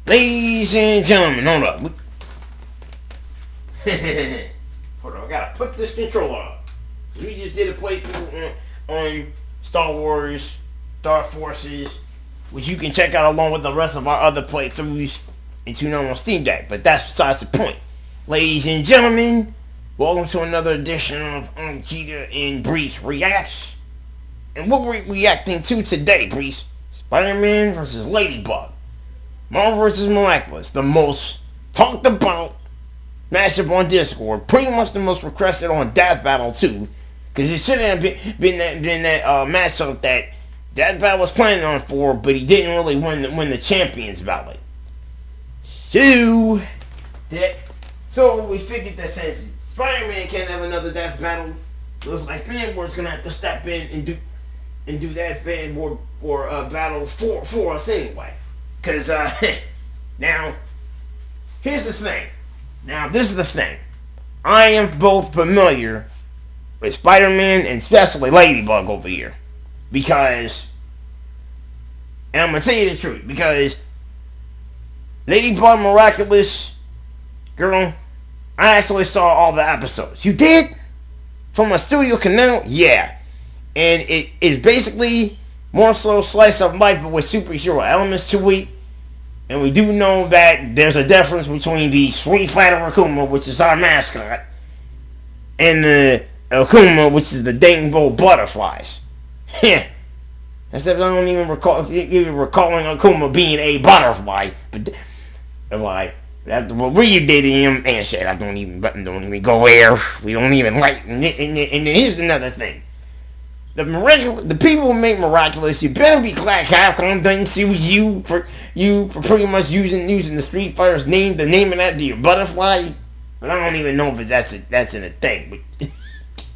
Ladies and gentlemen, hold up. Hold on, I gotta put this controller up. We just did a playthrough on Star Wars Dark Forces, which you can check out along with the rest of our other playthroughs and tune on Steam Deck. But that's besides the point. Ladies and gentlemen, welcome to another edition of Unkgeta and Breifs Reacts. And what we're reacting to today, Breifs, Spider-Man vs. Ladybug. Marvel vs. Miraculous, the most talked about matchup on Discord, pretty much the most requested on Death Battle too, because it shouldn't have been that matchup that Death Battle was planning on for, but he didn't really win the Champions Ballot. So we figured that since Spider-Man can't have another Death Battle, it looks like Fanboard's gonna have to step in and do that Fanboard or battle for us anyway. Because, now, here's the thing. Now, this is the thing. I am both familiar with Spider-Man and especially Ladybug over here. Because, and I'm going to tell you the truth, because Ladybug Miraculous, girl, I actually saw all the episodes. You did? From a studio canal? Yeah. And it is basically more so slice of life but with superhero elements to it. And we do know that there's a difference between the Street Fighter Akuma, which is our mascot, and the Akuma, which is the Dangbo Butterflies. Yeah. Except I don't even recall even recalling Akuma being a butterfly. But after what we did him and shit, I don't even go there. We don't even like. And here's another thing. The people who make Miraculous, you better be glad Capcom doesn't sue you for pretty much using the Street Fighter's name, the name of that to your butterfly. But I don't even know if that's in a thing. But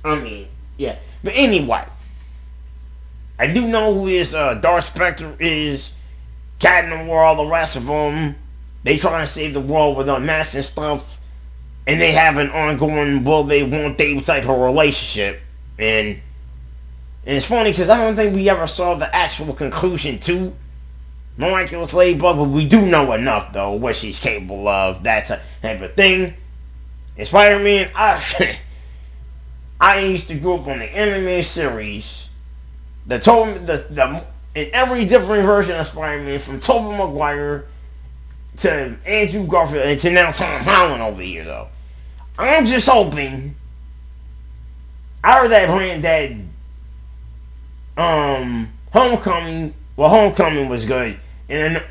I mean, yeah. But anyway, I do know who this Dark Spectre is. Cat in the World, all the rest of them. They trying to save the world with unmatched and stuff, and they have an ongoing will they won't they type of relationship. And it's funny because I don't think we ever saw the actual conclusion to Miraculous Ladybug, but we do know enough, though, what she's capable of, that type of thing. And Spider-Man, I used to grow up on the anime series. In every different version of Spider-Man, from Tobey Maguire to Andrew Garfield, and to now Tom Holland over here, though. I'm just hoping, out of that brand that Homecoming was good, and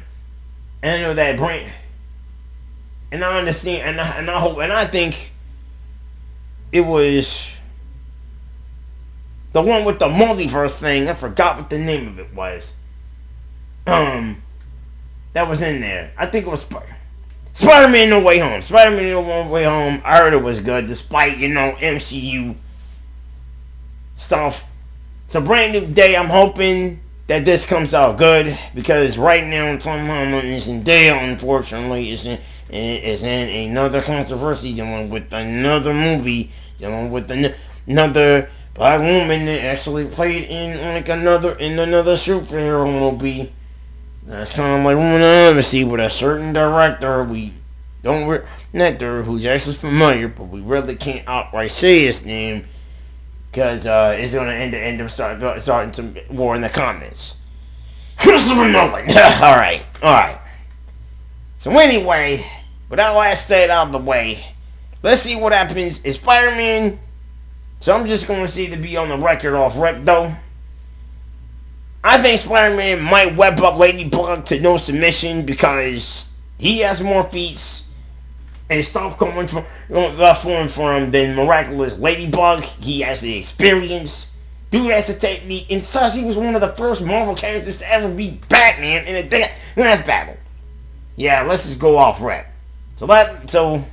I know that brand, and I understand, and I hope, and I think it was the one with the multiverse thing. I forgot what the name of it was. That was in there. I think it was Spider-Man No Way Home. Spider-Man No Way Home. I heard it was good, despite MCU stuff. It's a brand new day. I'm hoping that this comes out good, because right now Tom Holland is in jail, unfortunately. Is in another controversy, dealing with another movie, dealing with another black woman that actually played in another superhero movie. That's kind of like Woman of Embassy with a certain director who's actually familiar, but we really can't outright say his name, because it's going to end up starting some war in the comments. Christopher Nolan. Alright. So anyway, with that last state out of the way, let's see what happens. It's Spider-Man. So I'm just going to see to be on the record off rip, though. I think Spider-Man might web up Ladybug to no submission, because he has more feats and stuff coming from than Miraculous Ladybug. He has the experience. Dude has the technique. And such, he was one of the first Marvel characters to ever beat Batman in a Death Battle. Yeah, let's just go off rep. So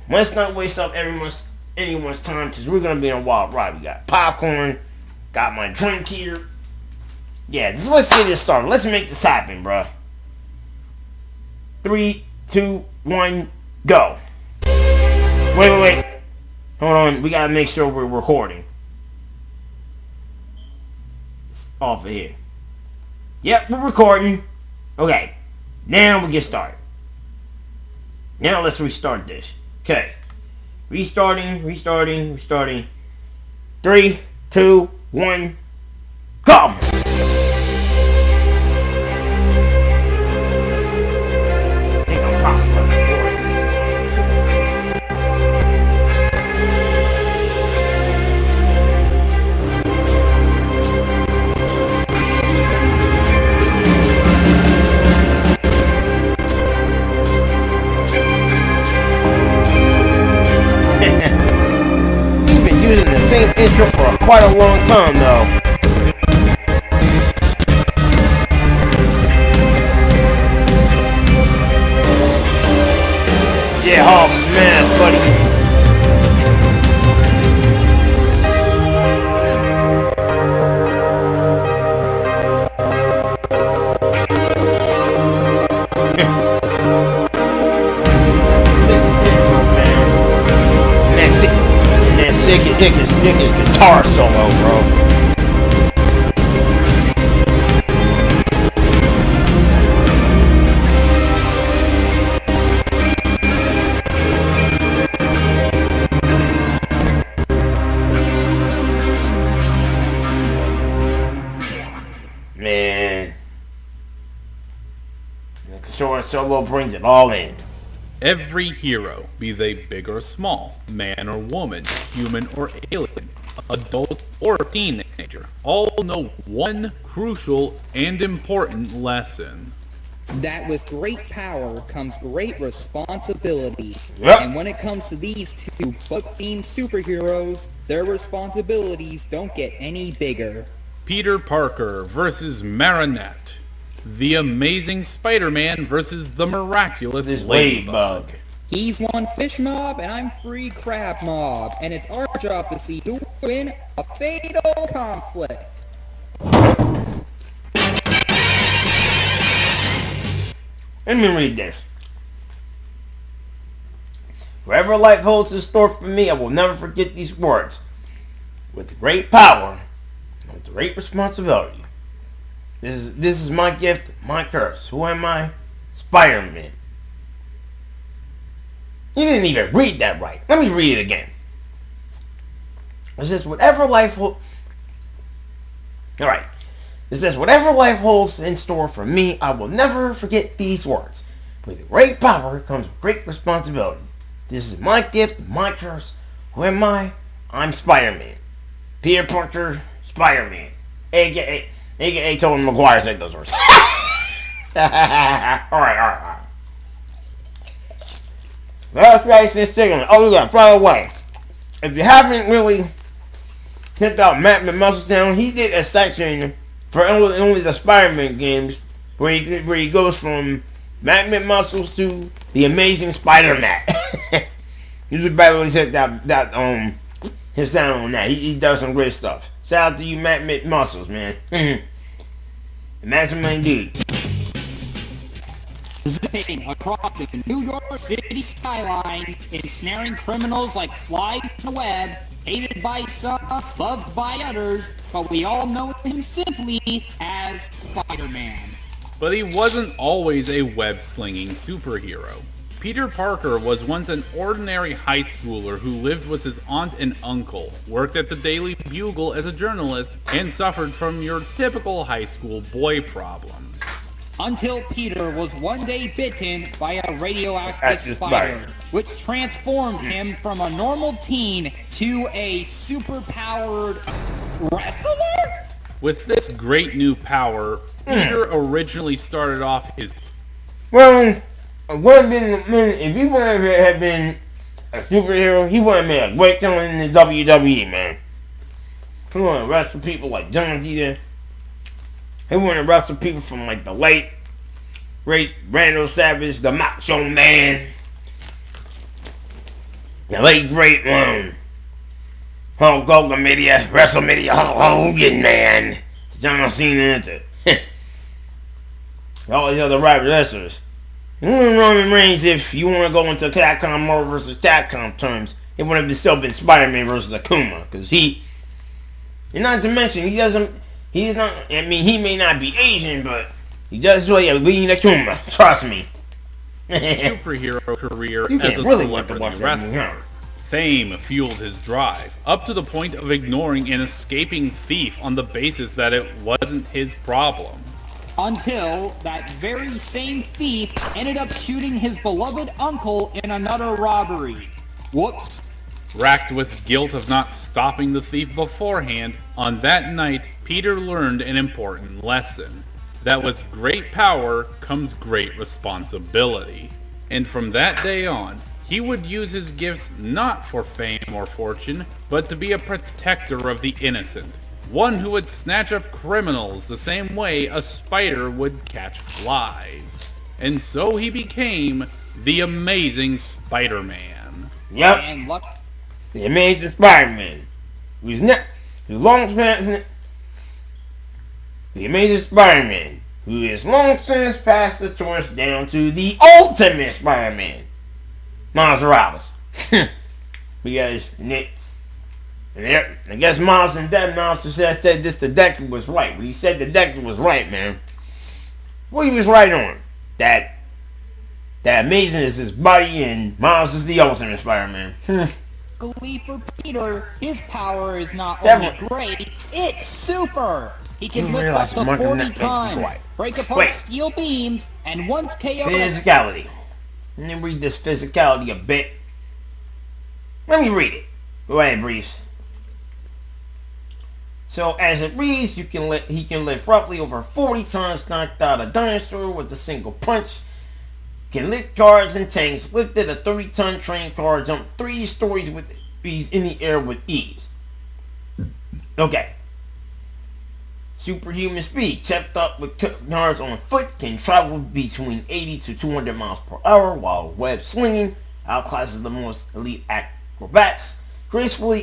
let's not waste up anyone's time because we're gonna be on a wild ride. We got popcorn, got my drink here. Yeah, just let's get this started. Let's make this happen, bro. 3, 2, 1, go. Wait. Hold on, we gotta make sure we're recording. It's off of here. Yep, we're recording. Okay, now we get started. Now let's restart this. Okay. Restarting. 3, 2, 1, go! Using the same intro for quite a long time though. Yeah, Hulk smash, buddy. Nick is guitar solo, bro. Man. The guitar solo brings it all in. Every hero, be they big or small, man or woman, human or alien, adult or teenager, all know one crucial and important lesson. That with great power comes great responsibility. Yep. And when it comes to these two book-themed superheroes, their responsibilities don't get any bigger. Peter Parker versus Marinette. The Amazing Spider-Man versus the Miraculous Ladybug. He's one fish mob and I'm free crab mob, and it's our job to see who win a fatal conflict. Let me read this. Wherever life holds in store for me, I will never forget these words. With great power comes great responsibility. This is my gift, my curse. Who am I? Spider-Man. You didn't even read that right. Let me read it again. It says, whatever life holds... Alright. It says, whatever life holds in store for me, I will never forget these words. With great power comes great responsibility. This is my gift, my curse. Who am I? I'm Spider-Man. Peter Parker, Spider-Man. AKA Tobey Maguire said those words. Alright. Let's race this thing. Oh, we got fly away. If you haven't really checked out Matt Musclestown, he did a section for only the Spider-Man games where he goes from Matt Muscles to the Amazing Spider-Man. You should probably check that his sound on that. He does some great stuff. Shout out to you, Matt Muscles, man. Imagine my dude. Zipping across the New York City skyline, ensnaring criminals like flies in a web, hated by some, loved by others, but we all know him simply as Spider-Man. But he wasn't always a web-slinging superhero. Peter Parker was once an ordinary high schooler who lived with his aunt and uncle, worked at the Daily Bugle as a journalist, and suffered from your typical high school boy problems. Until Peter was one day bitten by a radioactive spider, which transformed him from a normal teen to a super-powered wrestler? With this great new power, Peter originally started off his... Well, if he would have been a superhero, he would have made a great killing in the WWE, man. He would have wrestled people like Unkgeta. He would have wrestled people from like the late, great Randall Savage, the Macho Man, the late great Hulk Hogan media, WrestleMania, Hulk Hogan, man. John Cena, all these other rival wrestlers. Roman Reigns, if you want to go into Capcom Marvel versus Capcom terms, it would have still been Spider-Man versus Akuma, because and not to mention, he may not be Asian, but he does really beat Akuma, trust me. Superhero career You as a can't really want to celebrity watch that movie, wrestler. huh? Fame fueled his drive, up to the point of ignoring an escaping thief on the basis that it wasn't his problem. Until that very same thief ended up shooting his beloved uncle in another robbery. Whoops. Racked with guilt of not stopping the thief beforehand, on that night, Peter learned an important lesson. That with great power comes great responsibility. And from that day on, he would use his gifts not for fame or fortune, but to be a protector of the innocent. One who would snatch up criminals the same way a spider would catch flies. And so he became the Amazing Spider-Man. Yep. And luck. The Amazing Spider-Man. The Amazing Spider-Man, who has long since passed the torch down to the Ultimate Spider-Man, Miles Morales. Because Nick, I guess Miles and Dead Miles said this. The Decker was right. But he said the Decker was right, man. Well, he was right on that. That Amazing is his body, and Miles is the Ultimate Spider-Man. Luckily for Peter, his power is not Devil. only great, it's super! He can You lift up realize to Mark 40 Knight- times, Wait. break apart Wait. steel beams, and once KO'd... Physicality. Let me read this physicality a bit. Let me read it. Go ahead, Breifs. So as it reads, he can lift roughly over 40 tons, knocked out a dinosaur with a single punch. Can lift cars and tanks, lifted a 30-ton train car, jumped 3 stories with ease in the air with ease. Okay. Superhuman speed, kept up with cars on foot, can travel between 80 to 200 miles per hour while web slinging, outclasses the most elite acrobats, gracefully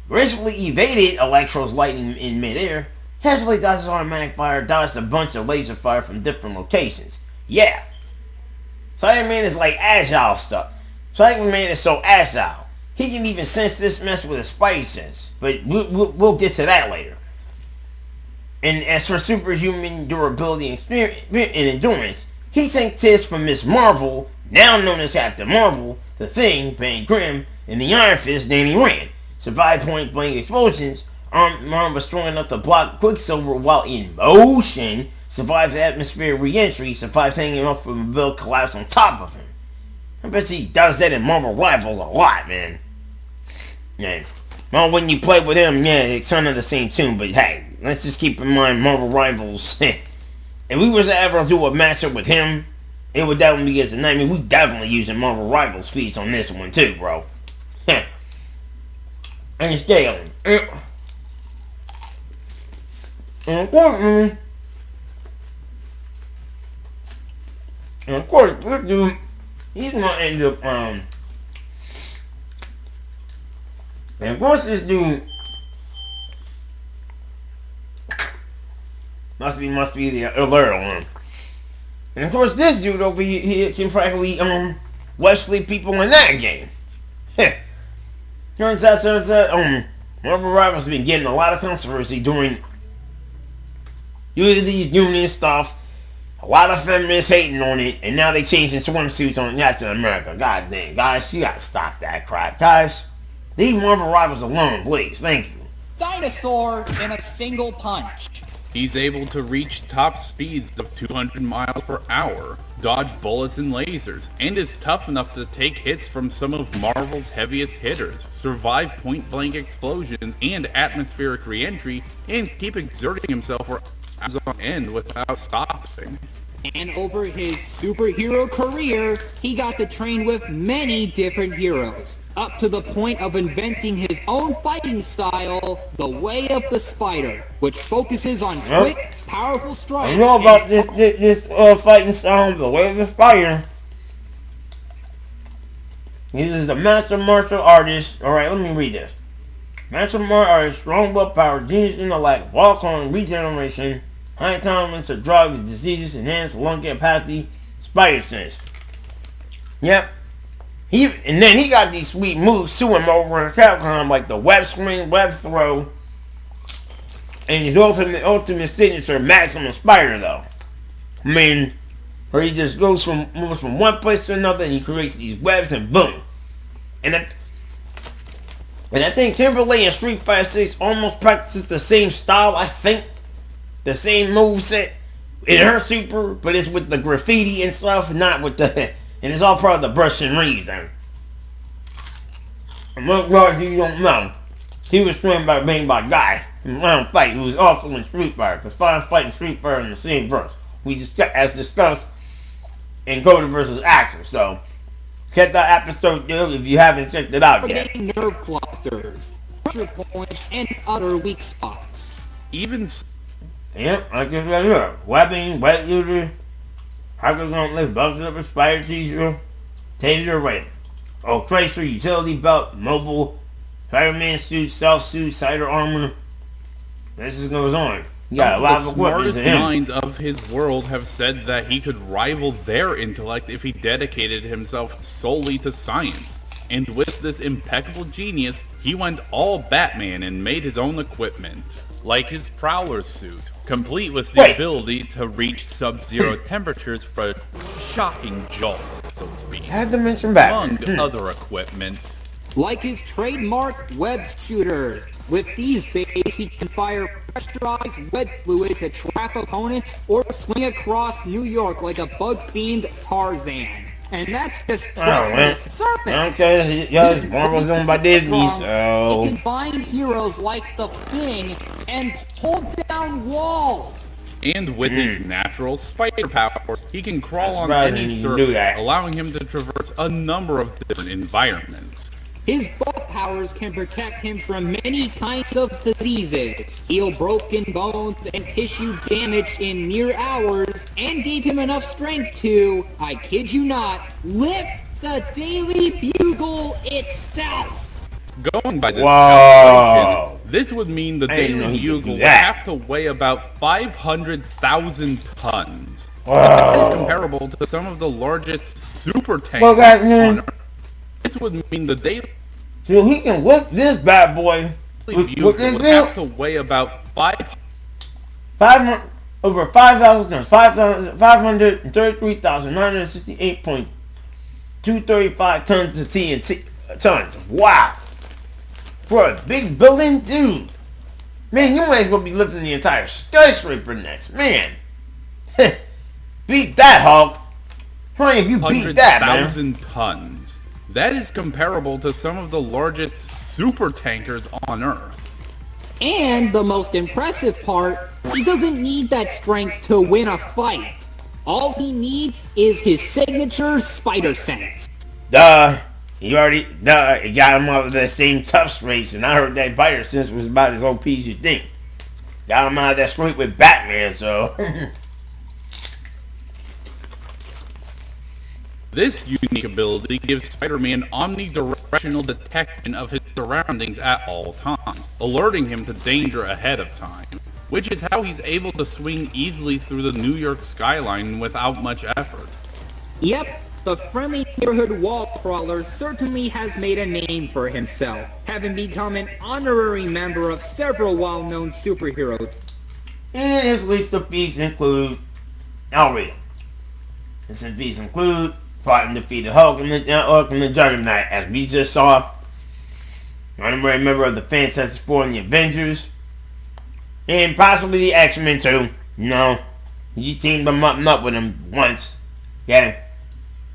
evaded Electro's lightning in midair, casually dodges automatic fire, dodged a bunch of laser fire from different locations. Yeah. Spider-Man is like agile stuff. Spider-Man is so agile. He can even sense this mess with his spidey sense. But we'll get to that later. And as for superhuman durability and endurance, he takes tips from Miss Marvel, now known as Captain Marvel, the Thing, Ben Grimm, and the Iron Fist, Danny Rand. Survived point-blank explosions, arm was strong enough to block Quicksilver while in motion, survived atmospheric re-entry, survived hanging off of a building collapse on top of him. I bet he does that in Marvel Rivals a lot, man. Yeah. Well, when you play with him, yeah, it's kind of the same tune, but hey, let's just keep in mind Marvel Rivals. If we was to ever do a matchup with him, it would definitely be as a nightmare. We definitely using Marvel Rivals feats on this one too, bro. And scaling. And of course, this dude, he's gonna end up, and of course this dude must be the alert on him. And of course this dude over here can practically, web sleep people in that game. Turns out, Marvel Rivals has been getting a lot of controversy due to these union stuff. A lot of feminists hating on it, and now they changing swimsuits on Captain America. God dang, guys, you gotta stop that crap. Guys, leave Marvel Rivals alone, please. Thank you. Dinosaur in a single punch. He's able to reach top speeds of 200 miles per hour, dodge bullets and lasers, and is tough enough to take hits from some of Marvel's heaviest hitters, survive point-blank explosions and atmospheric re-entry, and keep exerting himself for hours on end without stopping. And over his superhero career, he got to train with many different heroes, up to the point of inventing his own fighting style, the Way of the Spider, which focuses on quick, powerful strikes. I know about this fighting style, the Way of the Spider. He is a master martial artist. Alright, let me read this. Master martial artist, strong willpower, genius intellect, walk on regeneration, high tolerance to drugs, diseases, enhanced lung capacity, spider sense. Yep. And then he got these sweet moves to him over in Capcom, like the web swing, web throw, and his ultimate signature, Maximum Spider, though. I mean, where he just moves from one place to another, and he creates these webs, and boom. And I think Kimberly in Street Fighter 6 almost practices the same style, I think. The same moveset in her super, but it's with the graffiti and stuff, not with the... And it's all part of the brush and reads, then. And most guys you don't know, he was trained by being by Guy in Final Fight, who was also in Street Fighter, because Final Fight and Street Fighter are in the same verse. We discussed, as discussed in Coda vs. Axel, so... Check that episode, dude, if you haven't checked it out yet. Nerve clusters, pressure points, and other weak spots. Yep, I guess right here. Webbing, wet user, hacker gauntlet, bugs up a spider teaser, taser rating. Oh, tracer, utility belt, mobile, Spider-Man suit, self suit, cider armor. This just goes on. You got a lot of equipment to him. The smartest minds of his world have said that he could rival their intellect if he dedicated himself solely to science. And with this impeccable genius, he went all Batman and made his own equipment. Like his Prowler suit, complete with the ability to reach sub-zero temperatures for shocking jolts, so to speak. Had to mention Batman. Among other equipment. Like his trademark web shooters. With these bays, he can fire pressurized web fluid to trap opponents or swing across New York like a bug-themed Tarzan. And that's just the surface. Okay, yes, Marvel's owned by Disney, so... It can bind heroes like the Thing and hold down walls. And with his natural spider powers, he can crawl on any surface, allowing him to traverse a number of different environments. His bug powers can protect him from many kinds of diseases, heal broken bones and tissue damage in mere hours, and gave him enough strength to, I kid you not, lift the Daily Bugle itself! Going by this calculation, this would mean the Daily Bugle would have to weigh about 500,000 tons. That is comparable to some of the largest super tankers on Earth. This would mean the Daily So he can whip this bad boy. Bugle would have to weigh about 533,968.235 tons of TNT tons. Wow. For a big building, dude. Man, you might as well be lifting the entire skyscraper next. Man. Beat that, Hulk. Try if you beat that, man. 100,000 tons. That is comparable to some of the largest super tankers on Earth. And the most impressive part, he doesn't need that strength to win a fight. All he needs is his signature spider sense. He got him out of that same tough streaks, and I heard that spider sense was about as OP as you think. Got him out of that streak with Batman, so... This unique ability gives Spider-Man omnidirectional detection of his surroundings at all times, alerting him to danger ahead of time, which is how he's able to swing easily through the New York skyline without much effort. Yep, the friendly neighborhood wall crawler certainly has made a name for himself, having become an honorary member of several well-known superheroes. And his list of feats include... I'll read it. His feats include... fought and defeated Hulk and the Juggernaut, as we just saw. Honorary member of the Fantastic Four and the Avengers. And possibly the X-Men too. You know, he teamed them up with him once. Yeah.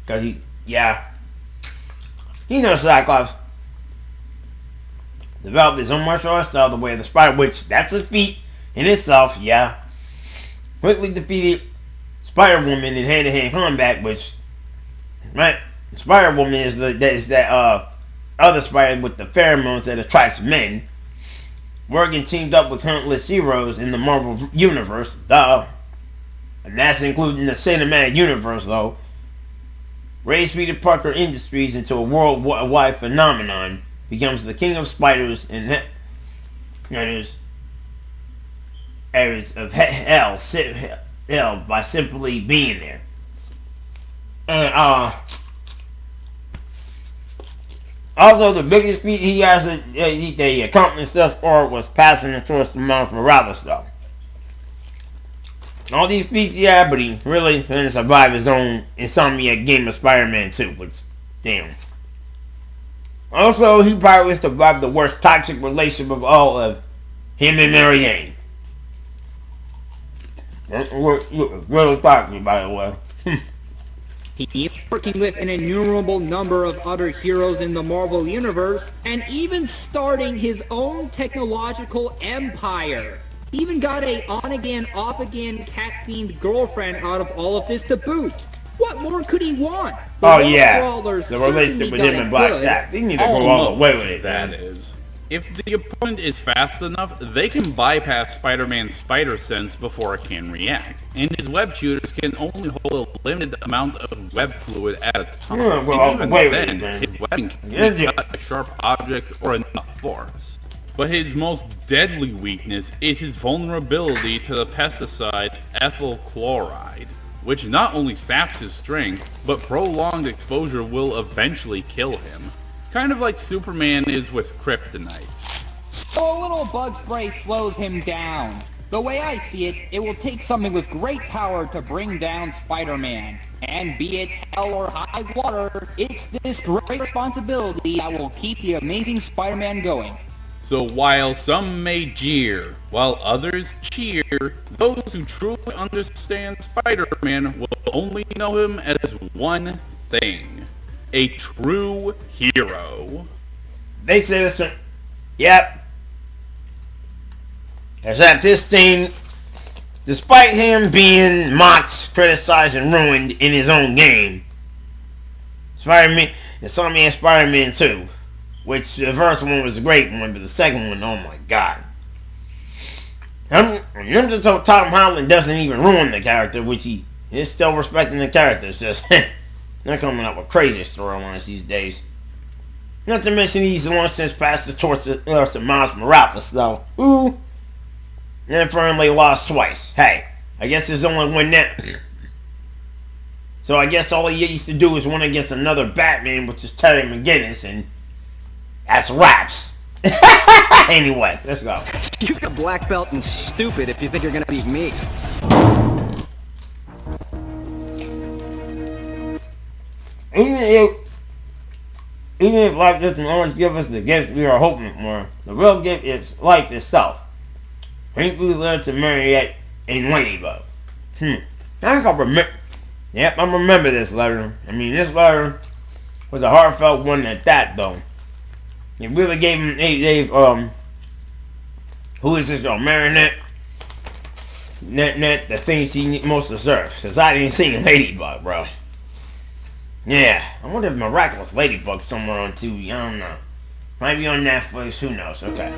Because he knows Cyclops. Developed his own martial arts style, the way of the Spider, which that's a feat in itself, yeah. Quickly defeated Spider-Woman in hand-to-hand combat, which... Right, Spider-Woman is that other spider with the pheromones that attracts men. Working teamed up with countless heroes in the Marvel Universe, and that's including the cinematic universe, though. raised Peter Parker Industries into a worldwide phenomenon, becomes the king of spiders and areas of hell by simply being there. And also the biggest feat he accomplished thus far was passing the torch to Miles Morales, though. All these feats he had, but he really couldn't survive his own Insomniac game of Spider-Man 2, which, damn. Also, he probably survived the worst toxic relationship of all of him and Mary Jane. Real toxic, by the way. He is working with an innumerable number of other heroes in the Marvel Universe, and even starting his own technological empire. He even got a on-again, off-again, cat-themed girlfriend out of all of this to boot. What more could he want? The relationship with him and Black Cat. They need to go all the way with it. That is. If the opponent is fast enough, they can bypass Spider-Man's spider sense before it can react, and his web shooters can only hold a limited amount of web fluid at a time. Even then, his weapon can cut sharp objects or enough force. But his most deadly weakness is his vulnerability to the pesticide ethyl chloride, which not only saps his strength, but prolonged exposure will eventually kill him. Kind of like Superman is with kryptonite. So a little bug spray slows him down. The way I see it, it will take something with great power to bring down Spider-Man. And be it hell or high water, it's this great responsibility that will keep the Amazing Spider-Man going. So while some may jeer, while others cheer, those who truly understand Spider-Man will only know him as one thing: a true hero. They say this. Yep. Except this thing, despite him being mocked, criticized, and ruined in his own game, Spider-Man, Insomniac Spider-Man 2, which the first one was a great one, but the second one, oh my god. So Tom Holland doesn't even ruin the character, which he is still respecting the character. It's just they're coming up with crazy storylines these days. Not to mention he's the one since passed the torch to Miles Morales, though. Ooh. And firmly lost twice. Hey, I guess there's only one net. So I guess all he used to do is win against another Batman, which is Terry McGinnis, and that's raps. Anyway, let's go. You got a black belt and stupid if you think you're gonna beat me. Even if life doesn't always give us the gifts we are hoping for, the real gift is life itself. Ain't we learn to marry it in Ladybug? I think I remember. Yep, I remember this letter. I mean, this letter was a heartfelt one at that, though. It really gave him, who is this girl? Marinette? Net, the thing she most deserves. Since I didn't see Ladybug, bro. Yeah, I wonder if Miraculous Ladybug's somewhere on TV. I don't know. Might be on Netflix, who knows? Okay.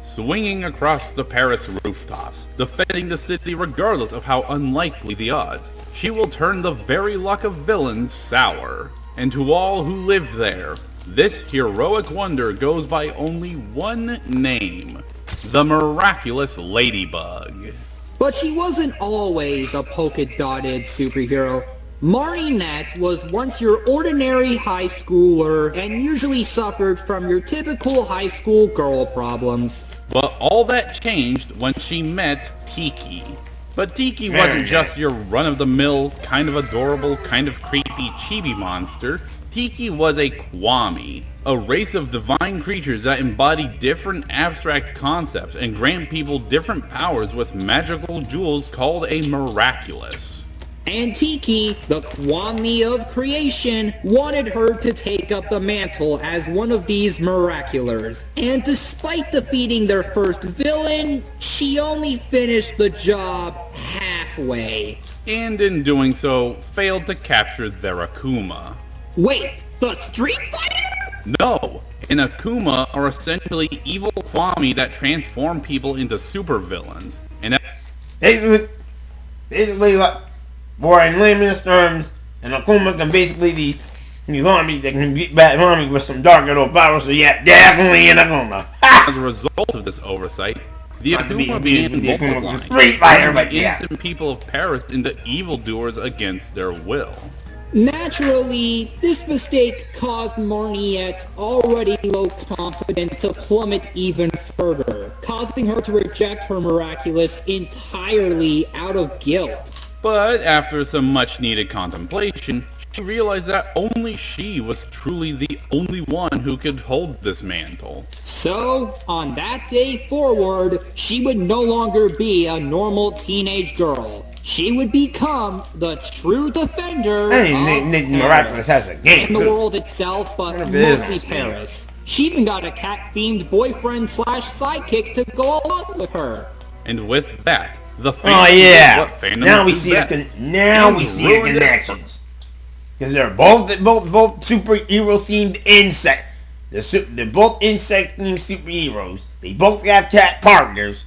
Swinging across the Paris rooftops, defending the city regardless of how unlikely the odds, she will turn the very luck of villains sour. And to all who live there, this heroic wonder goes by only one name: the Miraculous Ladybug. But she wasn't always a polka-dotted superhero. Marinette was once your ordinary high schooler and usually suffered from your typical high school girl problems. But all that changed when she met Tiki. But Tiki wasn't just your run-of-the-mill, kind of adorable, kind of creepy chibi monster. Tiki was a Kwami, a race of divine creatures that embody different abstract concepts and grant people different powers with magical jewels called a Miraculous. And Tiki, the Kwami of creation, wanted her to take up the mantle as one of these Miraculars. And despite defeating their first villain, she only finished the job halfway. And in doing so, failed to capture their Akuma. Wait, the Street Fighter? No! An Akuma are essentially evil Kwami that transform people into supervillains. And basically, Or in layman's terms, an Akuma can basically the army that can beat back army with some dark little powers. So yeah, definitely an Akuma. As a result of this oversight, the Not to be Akuma confused with began the Akuma from multiplying, Street Fighter, turning but the yeah. innocent people of Paris into evildoers against their will. Naturally, this mistake caused Marniette's already low confidence to plummet even further, causing her to reject her Miraculous entirely out of guilt. But after some much-needed contemplation, she realized that only she was truly the only one who could hold this mantle. So, on that day forward, she would no longer be a normal teenage girl. She would become the true defender I of think Nick Paris. Miraculous has a game. And the too. world itself, but What a business, mostly man. Paris. She even got a cat-themed boyfriend/sidekick to go along with her. And with that, the Oh fandom did yeah. what fandoms Now we do see best. the And ruined it. connections. Because they're both superhero themed insect. They're both insect themed superheroes. They both have cat partners.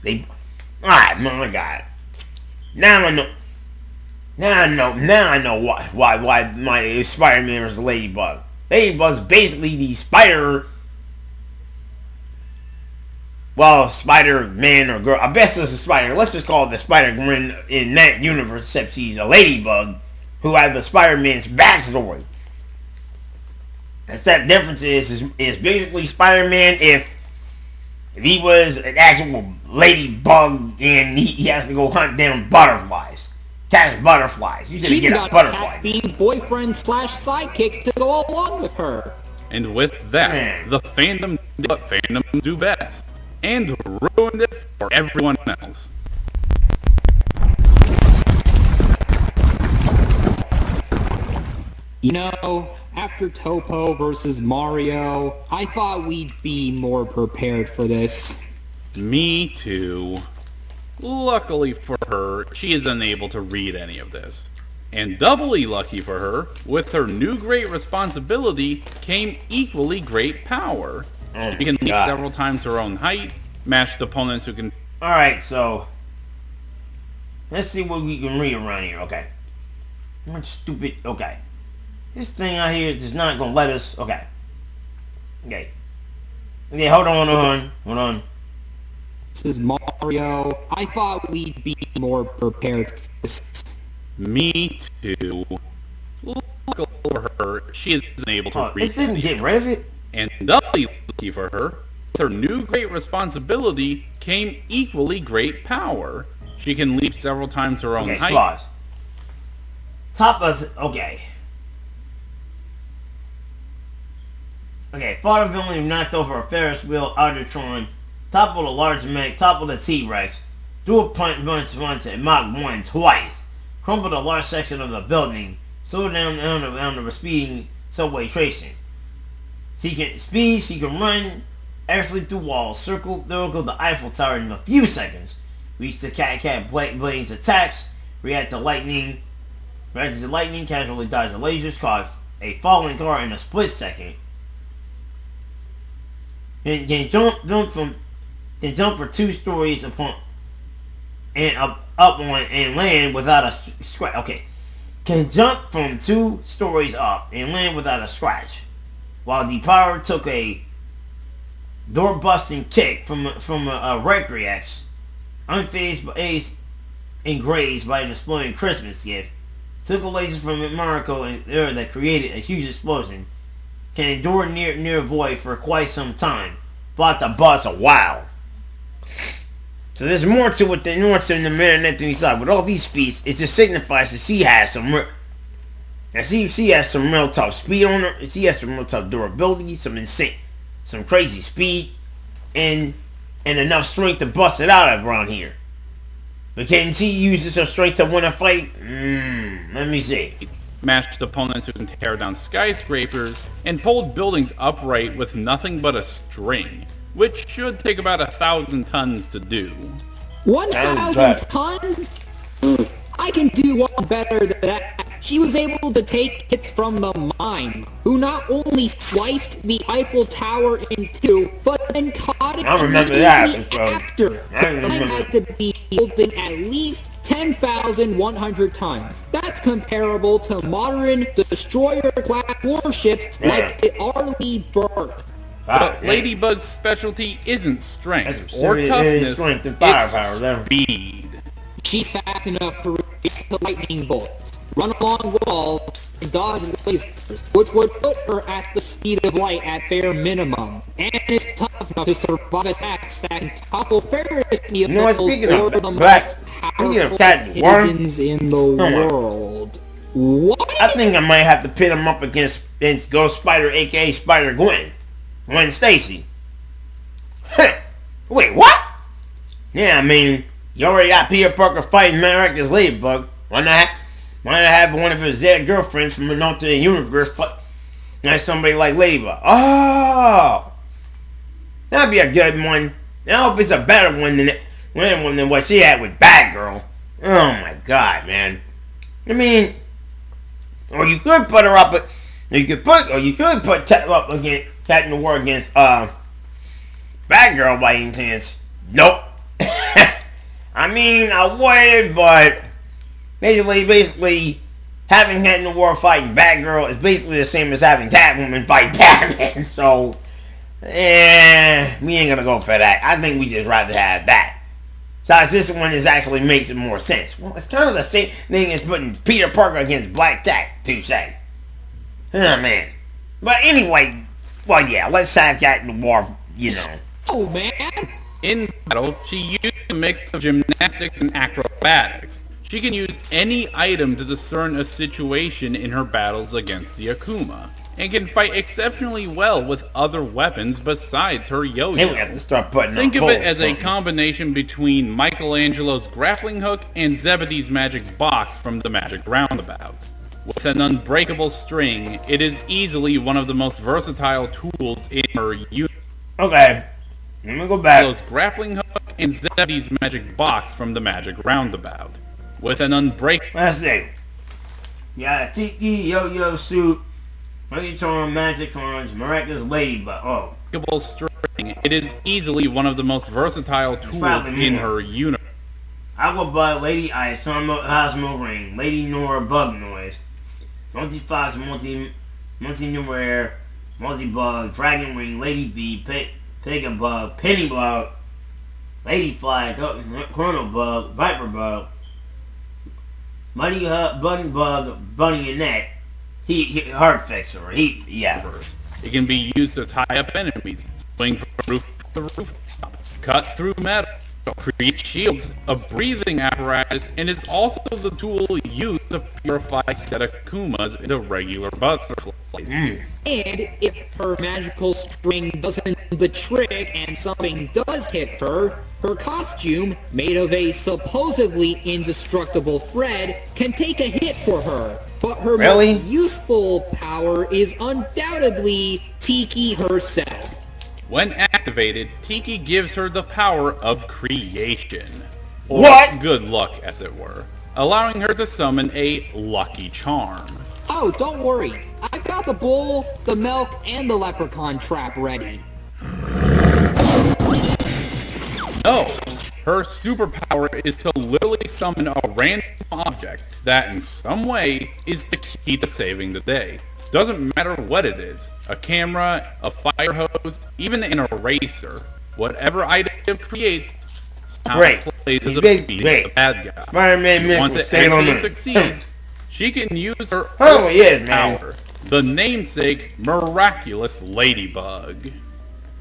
Alright, my god. Now I know. Now I know why my Spider-Man was a ladybug. Ladybug's basically the Spider-Man or girl. I guess it's a spider. Let's just call it the Spider-Man in that universe, except she's a ladybug who has the Spider-Man's backstory. Except difference is basically Spider-Man if he was an actual ladybug and he has to go hunt down butterflies. Catch butterflies. You should She get got a butterfly. a cat-themed boyfriend/sidekick to go along with her. And with that, Man. the fandom did what fandoms do best, and ruined it for everyone else. You know, after Topo versus Mario, I thought we'd be more prepared for this. Me too. Luckily for her, she is unable to read any of this. And doubly lucky for her, with her new great responsibility came equally great power. Oh She can my leap God. several times her own height, matched opponents who can... Alright, so let's see what we can read around here. Okay. What stupid. Okay. This thing out here is not gonna let us. Okay. Okay. Okay, hold on. This is Mario. I thought we'd be more prepared for this. Me too. Luckily for her, she is unable to Oh, read it didn't any get of rid of it? And doubly lucky for her, with her new great responsibility came equally great power. She can leap several times her own Okay, height. pause. Top of. Okay. Okay, fought a villain who knocked over a Ferris wheel, Aldertron, toppled a large mech, toppled a T-Rex, threw a punch once at Mach 1 twice, crumpled a large section of the building, slowed down the speeding subway tracing. She can run, actually through walls, circle the Eiffel Tower in a few seconds, reach the Cat Blaine's attacks, react to lightning, casually dodge the lasers, caught a falling car in a split second, can jump for 2 stories up on and land without a scratch. Okay, can jump from 2 stories up and land without a scratch, while the power took a door-busting kick from a Recreax, unfazed and grazed by an exploding Christmas gift, took a laser from Miracle and there that created a huge explosion. Can endure near void for quite some time. Bought the bus a while. So there's more to it than what's in the Marionette side. With all these feats, it just signifies that she has some she has some real tough speed on her. She has some real tough durability, some crazy speed, and enough strength to bust it out around here. But can she use her strength to win a fight? Let me see. Matched opponents who can tear down skyscrapers and hold buildings upright with nothing but a string, which should take about 1,000 tons to do. 1,000 tons? I can do one better than that. She was able to take hits from the mime, who not only sliced the Eiffel Tower in 2, but then caught it I remember that immediately episode. after. I remember. I had to be holding at least 10,100 tons. That's comparable to modern destroyer-class warships like the Arleigh Burke. But Ladybug's specialty isn't strength That's or toughness, strength and firepower, it's speed. She's fast enough to react to lightning bolts, run along walls, and dodge lasers, which would put her at the speed of light at bare minimum, and is tough enough to survive attacks that can topple Ferris vehicles or the most powerful engines in the world. What? I think I might have to pit him up against Ghost Spider, aka Spider-Gwen. Gwen Stacy. Wait, what? Yeah, I mean, you already got Peter Parker fighting Miraculous Ladybug. Why not have one of his dead girlfriends from an alternate universe fight somebody like Ladybug? Oh! That'd be a good one. I hope it's a better one than what she had with Batgirl. Oh my god, man. I mean, or you could put her up, you could put up against Captain War against Batgirl by any chance. Nope. I mean, I would, but basically having Captain War fighting Batgirl is basically the same as having Catwoman fight Batman. So, we ain't gonna go for that. I think we just rather have that. Besides, this one actually makes it more sense. Well, it's kind of the same thing as putting Peter Parker against Black Cat, touche. Oh, man. But anyway, well, yeah, let's have Captain War, you know. Oh, man. In battle, she used a mix of gymnastics and acrobatics. She can use any item to discern a situation in her battles against the Akuma, and can fight exceptionally well with other weapons besides her yo-yo. Then we have to start putting Think of it as a combination between Michelangelo's grappling hook and Zebedee's magic box from the Magic Roundabout. With an unbreakable string, it is easily one of the most versatile tools in her universe. Okay, let me go back. Michelangelo's grappling hook and Zebedee's magic box from the Magic Roundabout. With an unbreakable... Let's see. Yeah, Tiki, yo-yo suit, Megatron, Magic Horns, Miraculous Ladybug. Oh. String, it is easily one of the most versatile tools in her universe. Aquabug, Lady Ice, Cosmo Ring, Lady Nora Bug Noise, Multi-Fox, Multi-Numeraire, Multi-Bug, Dragon Ring, Lady Bee, Pegabug, Penny Bug, Lady Fly, Chrono Bug, Viper Bug, Bunny Bug, Bunny Annette, Heart Fixer, yeah. It can be used to tie up enemies, swing from roof to rooftop, cut through metal, create shields, a breathing apparatus, and is also the tool used to purify set Akumas into regular butterflies. And if her magical string doesn't do the trick and something does hit her, her costume, made of a supposedly indestructible thread, can take a hit for her. But her most useful power is undoubtedly Tiki herself. When activated, Tiki gives her the power of creation. Or what? Good luck, as it were, allowing her to summon a lucky charm. Oh, don't worry. I've got the bowl, the milk, and the leprechaun trap ready. No, her superpower is to literally summon a random object that in some way is the key to saving the day. Doesn't matter what it is. A camera, a fire hose, even an eraser. Whatever item it creates, somehow plays to the speed of the bad guy. Once it actually succeeds, she can use her power, the namesake Miraculous Ladybug.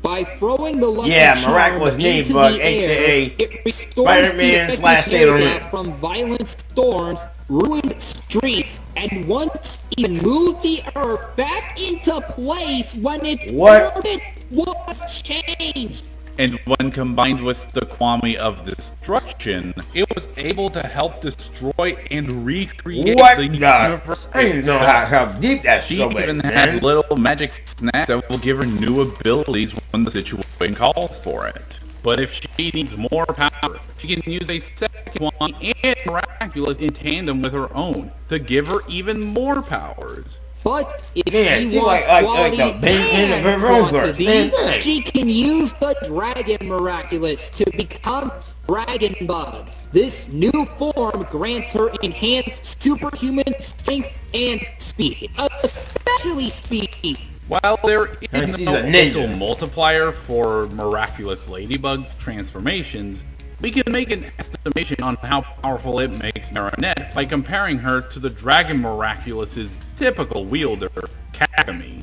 By throwing the lucky Miraculous Ladybug, into the air, aka it restores Spiderman the / Sailor Man from violent storms, ruined streets, and once even moved the Earth back into place when its orbit was changed. And when combined with the Kwame of destruction, it was able to help destroy and recreate the universe. I didn't know how deep that she even has little magic snacks that will give her new abilities when the situation calls for it. But if she needs more power, she can use a second one and Miraculous in tandem with her own to give her even more powers. But if Yeah, she she wants like quality the Ben and of her own quantity, girl. she can use the Dragon Miraculous to become Dragon Bug. This new form grants her enhanced superhuman strength and speed, especially speed. While there is She's no a ninja. official multiplier for Miraculous Ladybug's transformations, we can make an estimation on how powerful it makes Marinette by comparing her to the Dragon Miraculous's typical wielder, Kagami.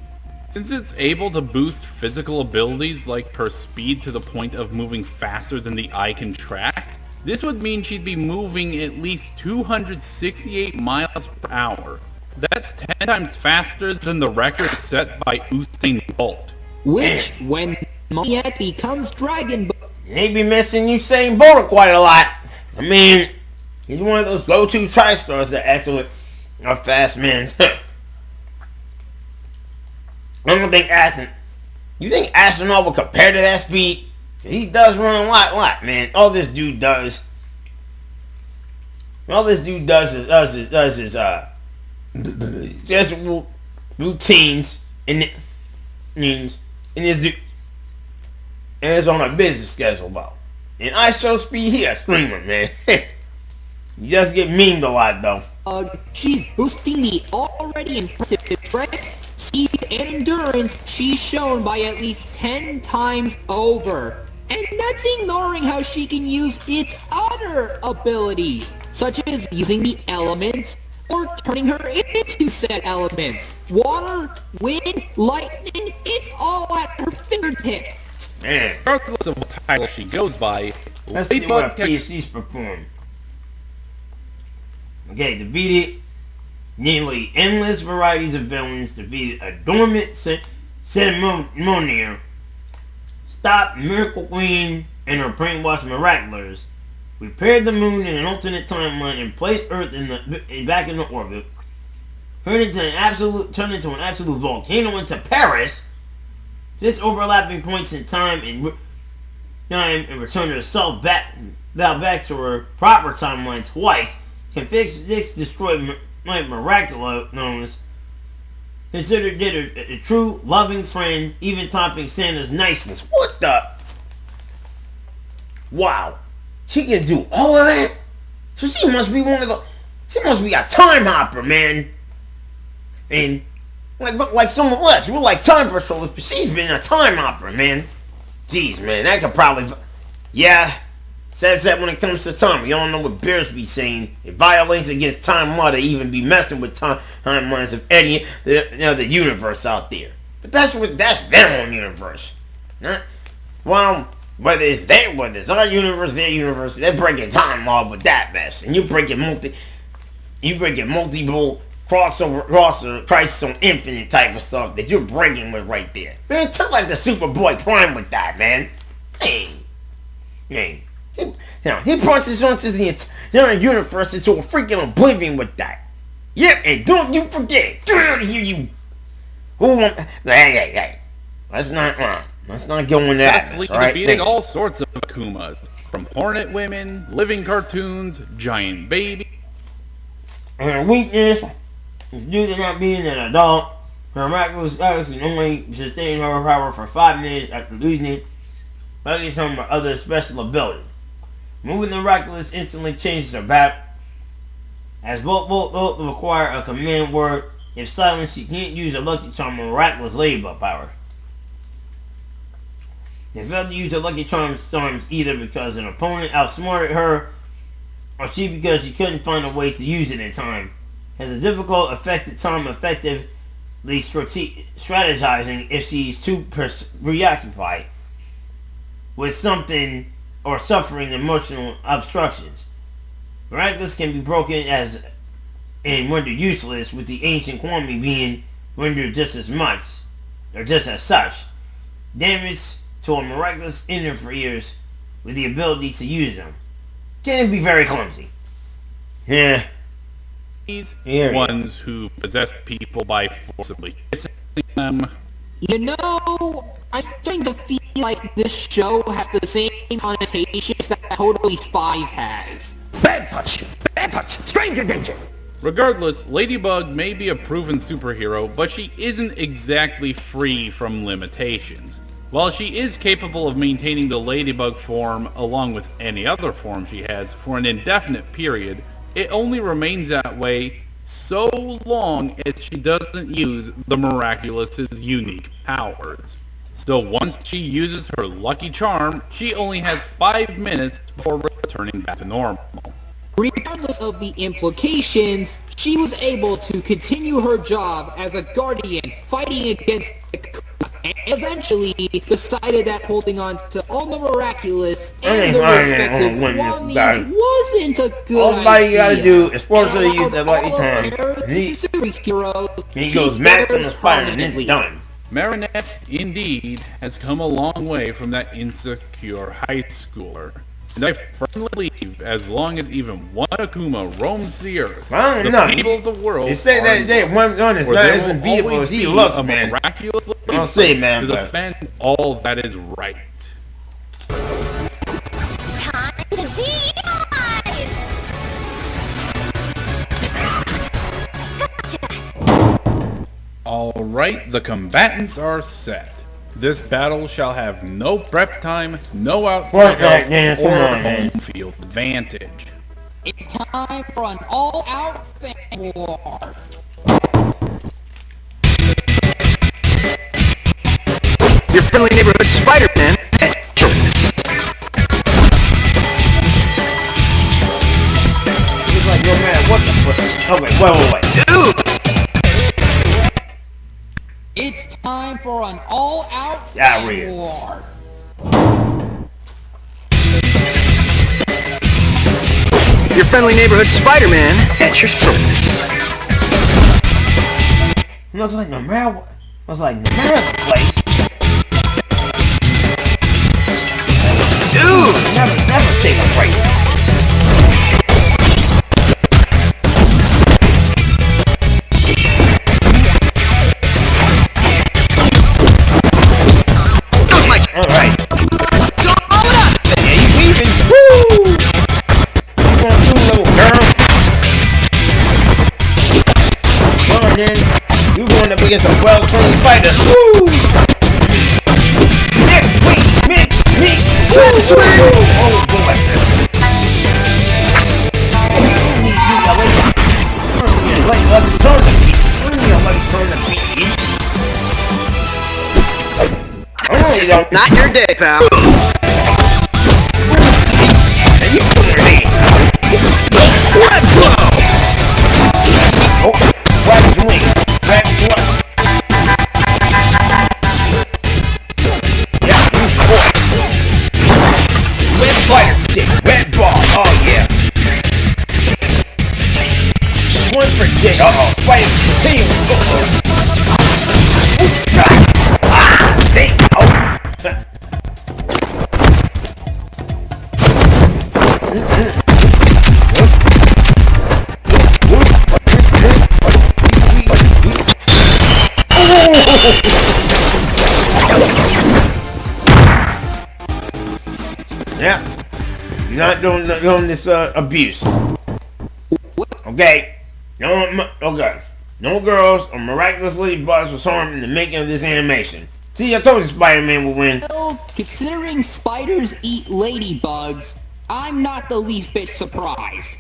Since it's able to boost physical abilities like her speed to the point of moving faster than the eye can track, this would mean she'd be moving at least 268 miles per hour. That's 10 times faster than the record set by Usain Bolt. Which, when Marinette becomes Dragon Bug, They be missing Usain Bolt quite a lot. I mean, he's one of those go-to tri-stars that actually are fast men. I don't think you think Astronaut will compare to that speed? He does run a lot, man. All this dude does is just routines and it's on a business schedule, though. And I show speed here, screamer, man. You just get memed a lot, though. she's boosting the already impressive strength, speed, and endurance she's shown by at least 10 times over. And that's ignoring how she can use its other abilities, such as using the elements or turning her into said elements. Water, wind, lightning, it's all at her fingertips. Man, Regardless of what title she goes by, let's see what Ladybug has PhD's performed. Okay, defeated nearly endless varieties of villains, defeated a dormant ceremonier, stopped Miracle Queen and her brainwashed Miraculous, repaired the moon in an alternate timeline, and placed Earth back in the orbit, turned into an absolute volcano into Paris. This overlapping points in time and return herself back to her proper timeline twice. Can fix this destroyed Miraculous. Considered it a true loving friend, even topping Santa's niceness. What the? Wow, she can do all of that. So she must be she must be a time hopper, man. And like some of us, we're like time patrollers, but she's been a time hopper, man. Jeez, man, that could probably, yeah. Except when it comes to time, y'all know what Bears be saying. It violates against time law to even be messing with timelines of any the universe out there. But that's their own universe. Well, whether it's our universe, their universe, they're breaking time law with that mess, and you're breaking multiple crossover, Crisis on Infinite type of stuff that you're breaking with right there. Man, took like the Superboy Prime with that, man. Man. He punches onto the entire universe into a freaking oblivion with that. Yep, and don't you forget. Get out of here, you. Hey. Let's not go into that. Exactly, Right? defeating all sorts of Akumas, from Hornet Women, living cartoons, giant baby. And her weakness is due to not being an adult. Her miraculous status can only sustain her power for 5 minutes after losing it, by some other special ability. Moving the Miraculous instantly changes her back. As both require a command word. If silenced, she can't use a Lucky Charm or Miraculous Ladybug power. They failed to use her Lucky Charms either because an opponent outsmarted her, or because she couldn't find a way to use it in time. Has a difficult effectively strategizing if she's too preoccupied with something or suffering emotional obstructions. Miraculous can be broken and rendered useless, with the ancient Kwame being rendered just as such. Damage to a Miraculous interferes with the ability to use them. Can be very clumsy. Yeah. These ones who possess people by forcibly kissing them. You know, I'm starting to feel like this show has the same connotations that Totally Spies has. Bad touch! Stranger danger! Regardless, Ladybug may be a proven superhero, but she isn't exactly free from limitations. While she is capable of maintaining the Ladybug form along with any other form she has for an indefinite period, it only remains that way so long as she doesn't use the Miraculous's unique powers. So once she uses her lucky charm, she only has 5 minutes before returning back to normal. Regardless of the implications, she was able to continue her job as a guardian fighting against Akuma, and eventually decided that holding on to all the Miraculous and the respective qualities wasn't a good All you gotta idea. do is force her to use that lucky All of time. Paris superheroes He goes Max on the Spider and it's done. Marinette, indeed, has come a long way from that insecure high schooler. And I firmly believe as long as even one Akuma roams the earth, I don't the know. people of the world They say that day one is not as unbeatable as he looks, a man. miraculous I'll say, man, to but defend all that is right. Time to demonize! Gotcha! Alright, the combatants are set. This battle shall have no prep time, no outside help, or home field advantage. It's time for an all-out fan war. Your friendly neighborhood Spiderman at choice. he's like, no man, what the fuck? Okay, wait. Dude! It's time for an all-out Yeah, fan real. war. Your friendly neighborhood Spiderman at your service. I was like, no matter what. I was like, no matter the place. Dude! Never take a break. Alright. Yeah, you leaving. Woo! What you gonna do, little girl? Come on, then. You going up against a well-trained fighter. Woo! Nick! Woo! Oh, boy. You need a late turn to beat. You need a late turn to beat. Oh, you don't. Not your day, pal. And you put her in. Oh, grab his wing. Grab his wing. Yeah, boy. Red fighter dick. Red ball. Oh, yeah. One for dick. Uh-oh. Fighting team. Damn. Oh. Yeah, you're not doing this abuse. Okay, okay. No girls or miraculous ladybugs was harmed in the making of this animation. See, I told you Spider-Man would win. Well, considering spiders eat ladybugs, I'm not the least bit surprised.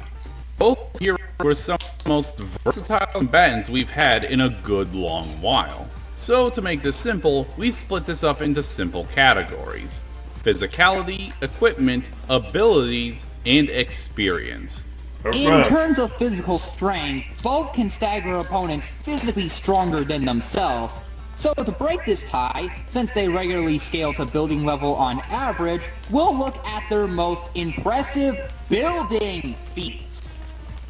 Both heroes were some of the most versatile combatants we've had in a good long while. So to make this simple, we split this up into simple categories: physicality, equipment, abilities, and experience. In terms of physical strength, both can stagger opponents physically stronger than themselves. So to break this tie, since they regularly scale to building level on average, we'll look at their most impressive building feats.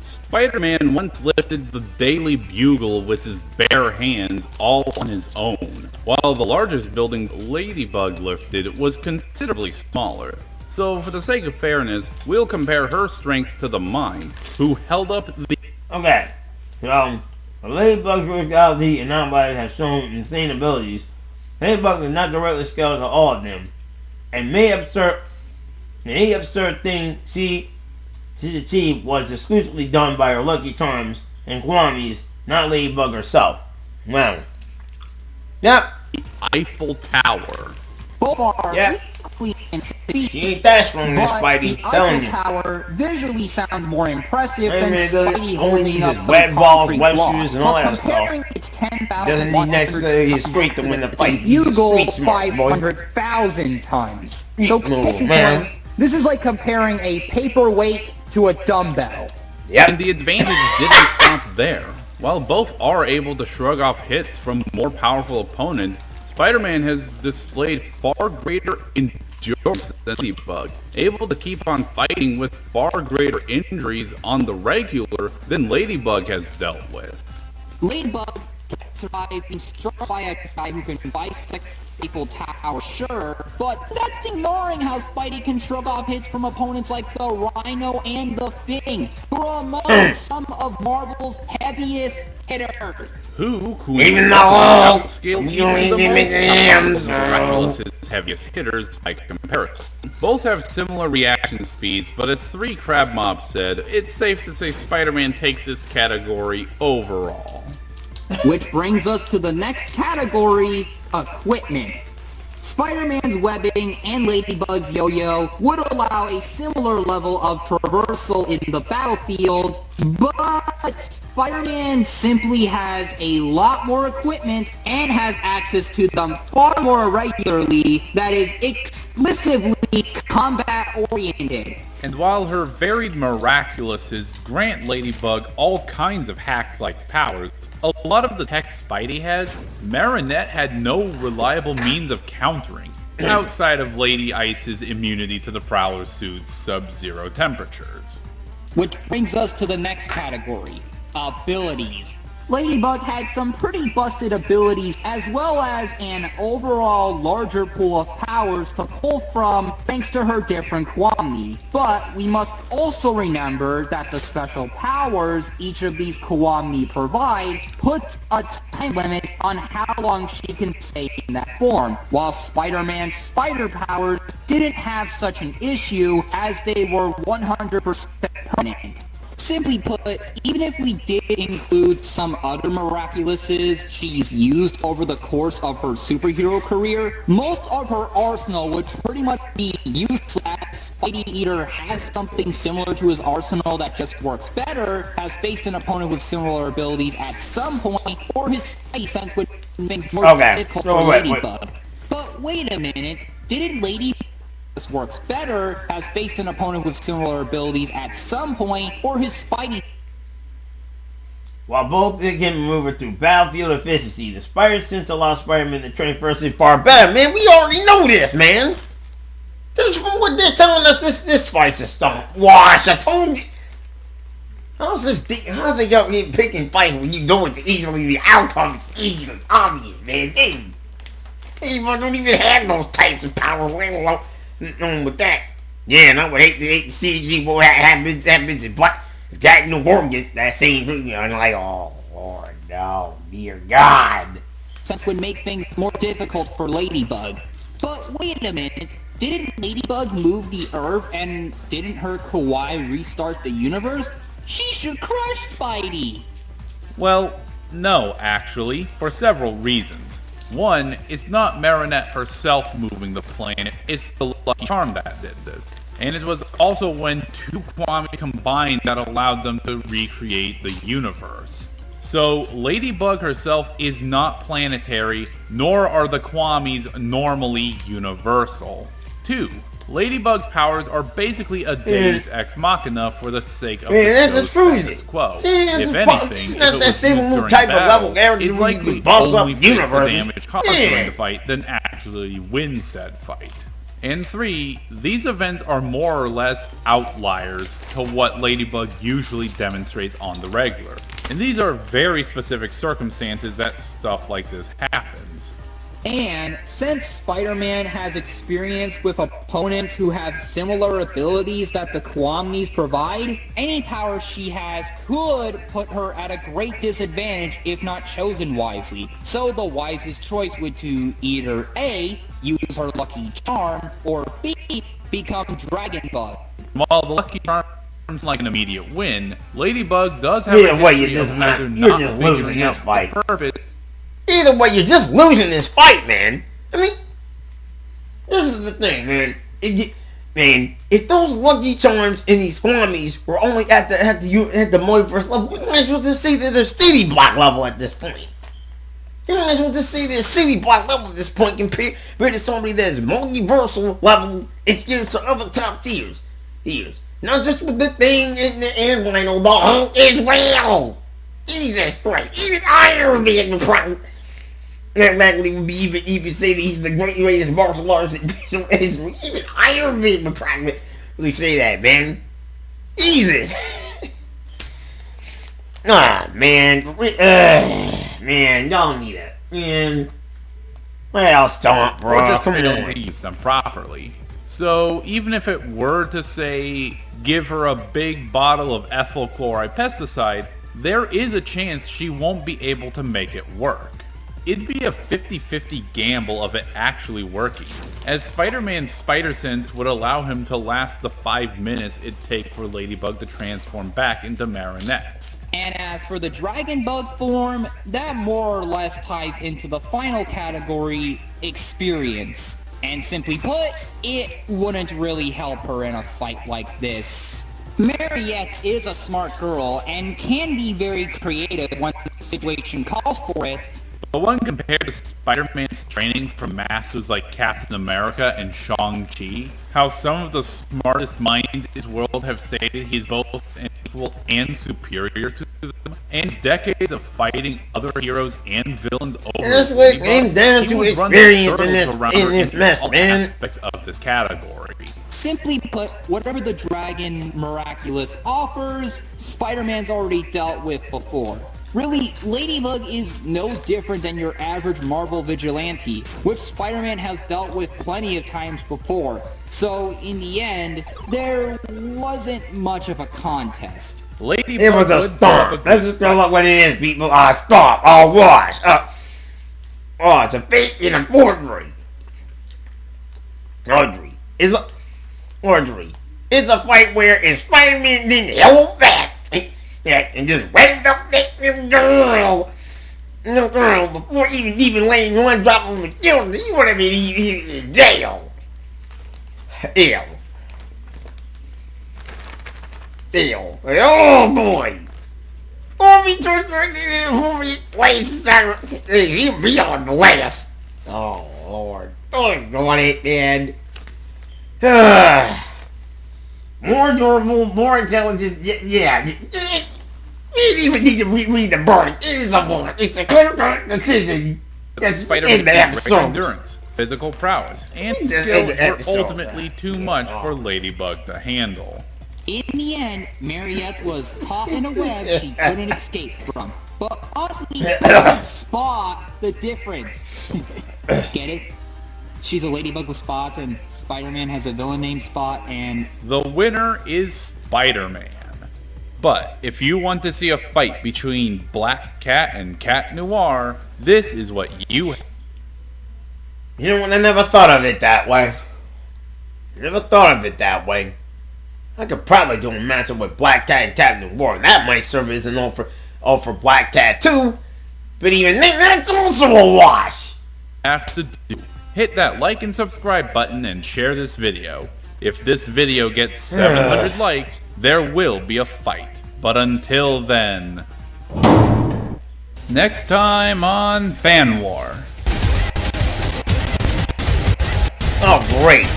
Spider-Man once lifted the Daily Bugle with his bare hands all on his own, while the largest building Ladybug lifted was considerably smaller. So for the sake of fairness, we'll compare her strength to the Mind, who held up the... Okay, the Ladybug's physicality and non-bodies have shown insane abilities. Ladybug is not directly scaled to all of them, and any absurd thing she achieved was exclusively done by her lucky charms and Kwame's, not Ladybug herself. Wow. Yep. Eiffel Tower. Both are Yeah. equally insane. She ain't that strong, Miss But Spidey. the Telling Eiffel you. Tower visually sounds more impressive Hey, than man, Spidey only holding needs up his some web balls, concrete web block. shoes, and all But that stuff. comparing its 10,000 Doesn't need necessarily his strength to win the fight. He's a Bugle street smart boy. 500,000 tons. So No, case in man. point, this is like comparing a paperweight to a dumbbell. Yep. And the advantage didn't stop there. While both are able to shrug off hits from more powerful opponents, Spider-Man has displayed far greater endurance than Ladybug, able to keep on fighting with far greater injuries on the regular than Ladybug has dealt with. Ladybug can survive being struck by a guy who can bisect Eiffel Tower, sure, but that's ignoring how Spidey can shrug off hits from opponents like the Rhino and the Thing, who are among some of Marvel's heaviest hitters. Who Even though outscaled you don't even the even most make the hams, powerful Miraculous' heaviest hitters by comparison. Both have similar reaction speeds, but as 3 Crab Mobs said, it's safe to say Spider-Man takes this category overall. Which brings us to the next category, equipment. Spider-Man's webbing and Ladybug's yo-yo would allow a similar level of traversal in the battlefield, but Spider-Man simply has a lot more equipment and has access to them far more regularly that is explicitly combat-oriented. And while her varied Miraculouses grant Ladybug all kinds of hacks-like powers, a lot of the tech Spidey had, Marinette had no reliable means of countering, outside of Lady Ice's immunity to the Prowler suit's sub-zero temperatures. Which brings us to the next category, abilities. Ladybug had some pretty busted abilities as well as an overall larger pool of powers to pull from thanks to her different Kwami. But we must also remember that the special powers each of these Kwami provide puts a time limit on how long she can stay in that form, while Spider-Man's spider powers didn't have such an issue as they were 100% permanent. Simply put, even if we did include some other Miraculouses she's used over the course of her superhero career, most of her arsenal would pretty much be useless as Spidey either has something similar to his arsenal that just works better, has faced an opponent with similar abilities at some point, or his Spidey sense would make more difficult for Ladybug. But wait a minute, didn't Ladybug works better, has faced an opponent with similar abilities at some point, or his Spidey... While both can maneuver through battlefield efficiency, the Spider Sense allows Spider-Man to train first and far better. Man, we already know this, man. This is from what they're telling us. This fight's a stomach wash. I told you. How's they got me picking fights when you know it's easily the outcome is easily obvious, man? They don't even have those types of powers, let alone with that. Yeah, and I would hate to see G boy happens but that New Orleans that same thing, you know, like, oh Lord, no, dear God. Sense would make things more difficult for Ladybug. But wait a minute, didn't Ladybug move the Earth and didn't her Kawaii restart the universe? She should crush Spidey! Well, no, actually, for several reasons. One, it's not Marinette herself moving the planet, it's the Lucky Charm that did this. And it was also when 2 Kwami combined that allowed them to recreate the universe. So, Ladybug herself is not planetary, nor are the Kwamis normally universal. 2. Ladybug's powers are basically a Deus Ex Machina for the sake of the show's status quo. If anything, it's not if it that was same used during type of battle, level it likely boss only up fixed the universe. damage caused during the fight than actually win said fight. And 3, these events are more or less outliers to what Ladybug usually demonstrates on the regular. And these are very specific circumstances that stuff like this happens. And since Spider-Man has experience with opponents who have similar abilities that the Kwamis provide, any power she has could put her at a great disadvantage if not chosen wisely. So the wisest choice would to either A, use her Lucky Charm, or B, become Dragon Bug. While the Lucky Charm like an immediate win, Ladybug does have Either a way, you're history of just either you're not just figuring losing out this fight. the purpose. Either way, you're just losing this fight, man. I mean, this is the thing, man. Man, if those Lucky Charms and these Squammies were only at the Multiverse level, we might as well just say they're the City Block level at this point. You might as well just say they're City Block level at this point compared to somebody that's multiversal level excuse to other top tiers. Not just with the Thing and the airline, the Hulk as well. Jesus Christ, even Iron Man would probably would be even say that he's the greatest martial artist in history. Even Iron Man would probably say that, man. Jesus. Man. Man, don't need it. Man. Well, stomp, bro. Or just Come fail on. to use them properly. So even if it were to say, give her a big bottle of ethyl chloride pesticide, there is a chance she won't be able to make it work. It'd be a 50-50 gamble of it actually working, as Spider-Man's spider sense would allow him to last the 5 minutes it'd take for Ladybug to transform back into Marinette. And as for the dragon bug form, that more or less ties into the final category, experience. And simply put, it wouldn't really help her in a fight like this. Mariette is a smart girl and can be very creative when the situation calls for it. But when compared to Spider-Man's training from masters like Captain America and Shang-Chi, how some of the smartest minds in this world have stated he's both an equal and superior to them, and his decades of fighting other heroes and villains over And that's what Ladybug, came down he to would run experience in circles around her this in mess, all man. aspects of this category. Simply put, whatever the Dragon Miraculous offers, Spider-Man's already dealt with before. Really, Ladybug is no different than your average Marvel vigilante, which Spider-Man has dealt with plenty of times before. So, in the end, there wasn't much of a contest. Ladybug It was a would stomp. Let's just go look what it is, people. Stomp. Wash. It's a fake in a forgery. Forgery. It's a fight where if Spider-Man didn't hold back and just went up that girl before even laying one drop of the kill, he would have been in jail. Ew. Oh boy. He'll be on the last. Oh Lord. On it, man. More durable, more intelligent. Yeah. You didn't even need to read the verdict. It is a bullet. It's a clear decision. That's in Spider-Man's the great episode. endurance, physical prowess, and In skill the were episode. ultimately too much for Ladybug to handle. In the end, Mariette was caught in a web she couldn't escape from. But honestly, you could spot the difference. Get it? She's a ladybug with spots, and Spider-Man has a villain named Spot, and... The winner is Spider-Man. But if you want to see a fight between Black Cat and Cat Noir, this is what you... You know what? I never thought of it that way. I could probably do a matchup with Black Cat and Captain War. That might serve as an all for Black Cat too. But even then, that's also a wash. have to do. Hit that like and subscribe button and share this video. If this video gets 700 likes, there will be a fight. But until then... Next time on Fan War. Oh, great.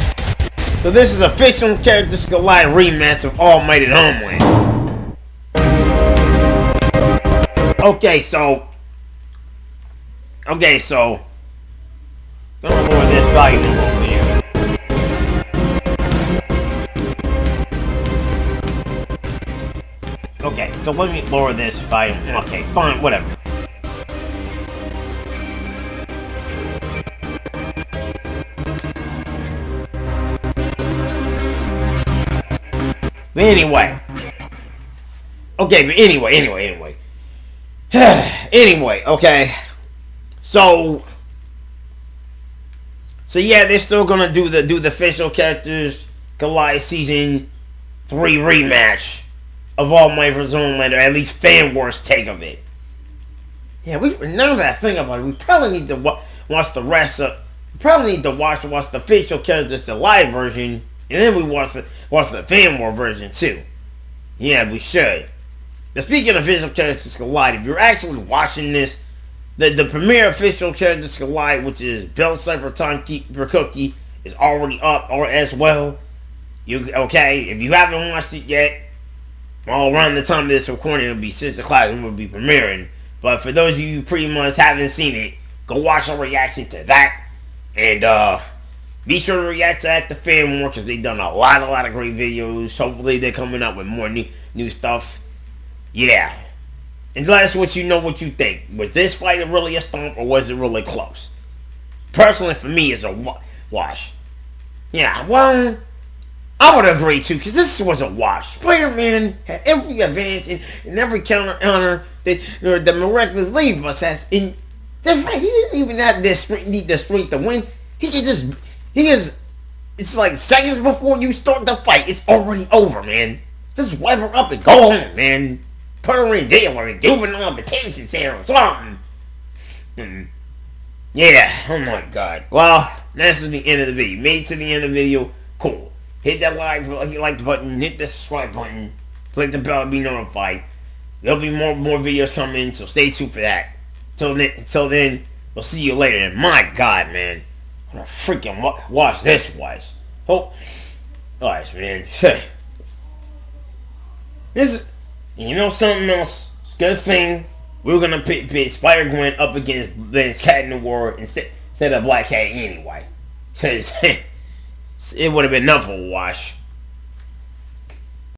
So this is official Characters Collide rematch of All Might and Homeland. Okay, so... Gonna lower this volume a little bit. Okay, so let me lower this volume. Okay, fine, whatever. But anyway. Okay, but anyway. Anyway, okay. So yeah, they're still gonna do the official Characters Collide season 3 rematch of All Might vs. Homelander, at least Fan Wars take of it. Yeah, now that I think about it, we probably need to watch the rest of. We probably need to watch the official characters, the live version, and then we watch the Fan War version too. Yeah, we should. Now, speaking of official characters collide, if you're actually watching this, the premiere official characters collide, which is Bell Cipher Timekeeper Cookie, is already up or as well. Okay? If you haven't watched it yet, all around the time of this recording, it'll be 6 o'clock and we'll be premiering. But for those of you who pretty much haven't seen it, go watch our reaction to that. And be sure to react to that, the Fan War, because they've done a lot of great videos. Hopefully they're coming out with more new stuff. Yeah. And let us what you think. Was this fight really a stomp or was it really close? Personally, for me, it's a wash. Yeah, well, I would agree too, because this was a wash. Spider-Man had every advantage and every counter that the Miraculous League Bus has. And that's right, he didn't even have need the strength to win. It's like seconds before you start the fight, it's already over, man. Just wipe her up and go home, man. Put her in jail or juvenile detention center or something. Yeah, oh my god. Well, that's the end of the video. Made it to the end of the video, cool. Hit that like button, hit the subscribe button, click the bell to be notified. There'll be more videos coming, so stay tuned for that. Till then, we'll see you later. And my god, man, what a freaking watch this was. Oh, gosh, man. You know something else? Good thing we're gonna pit Spider-Gwen up against Cat in the War instead of Black Cat anyway. Cause it would have been enough of a wash.